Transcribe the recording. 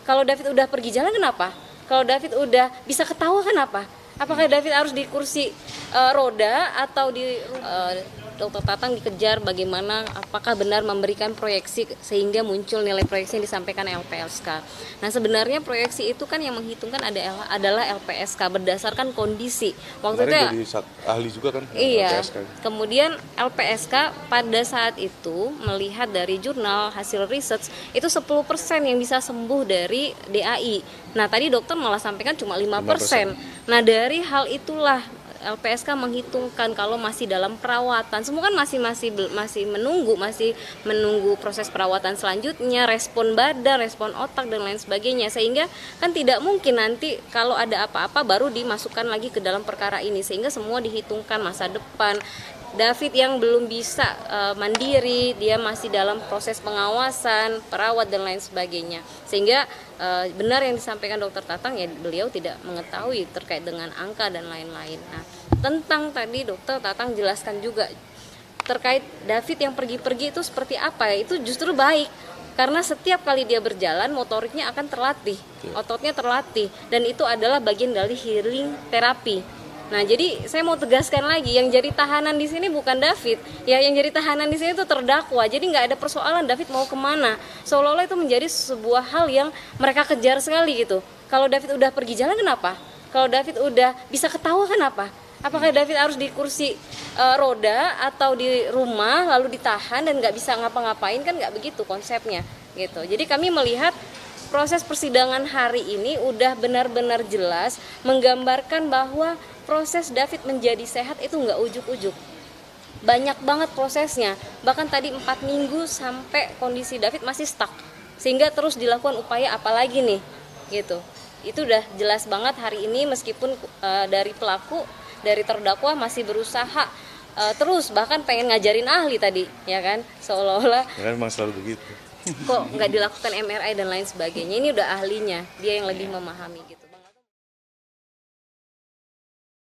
Kalau David udah pergi jalan kenapa? Kalau David udah bisa ketawa kenapa? Apakah David harus di kursi roda atau di Dokter Tatang dikejar bagaimana apakah benar memberikan proyeksi sehingga muncul nilai proyeksi yang disampaikan LPSK. Nah sebenarnya proyeksi itu kan yang menghitungkan adalah LPSK berdasarkan kondisi. Waktu itu dari ahli juga kan? Iya. LPSK. Kemudian LPSK pada saat itu melihat dari jurnal hasil research itu 10% yang bisa sembuh dari DAI. Nah tadi dokter malah sampaikan cuma 5%. Nah dari hal itulah LPSK menghitungkan kalau masih dalam perawatan, semua kan masih menunggu proses perawatan selanjutnya, respon badan, respon otak dan lain sebagainya, sehingga kan tidak mungkin nanti kalau ada apa-apa baru dimasukkan lagi ke dalam perkara ini, sehingga semua dihitungkan masa depan. David yang belum bisa mandiri, dia masih dalam proses pengawasan, perawat dan lain sebagainya. Sehingga benar yang disampaikan Dokter Tatang ya beliau tidak mengetahui terkait dengan angka dan lain-lain. Nah, tentang tadi Dokter Tatang jelaskan juga terkait David yang pergi-pergi itu seperti apa ya, itu justru baik. Karena setiap kali dia berjalan motoriknya akan terlatih, ototnya terlatih, dan itu adalah bagian dari healing terapi. Nah, jadi saya mau tegaskan lagi, yang jadi tahanan di sini bukan David, ya yang jadi tahanan di sini itu terdakwa. Jadi nggak ada persoalan David mau kemana. Seolah-olah itu menjadi sebuah hal yang mereka kejar sekali gitu. Kalau David udah pergi jalan kenapa? Kalau David udah bisa ketawa kenapa? Apakah David harus di kursi roda atau di rumah lalu ditahan dan nggak bisa ngapa-ngapain? Kan nggak begitu konsepnya gitu. Jadi kami melihat proses persidangan hari ini udah benar-benar jelas menggambarkan bahwa proses David menjadi sehat itu nggak ujuk-ujuk, banyak banget prosesnya, bahkan tadi 4 minggu sampai kondisi David masih stuck, sehingga terus dilakukan upaya apalagi nih gitu. Itu udah jelas banget hari ini, meskipun dari pelaku, dari terdakwa masih berusaha terus bahkan pengen ngajarin ahli tadi ya kan, seolah-olah ya, memang selalu begitu. Kok nggak dilakukan MRI dan lain sebagainya. Ini udah ahlinya, dia yang lebih memahami gitu.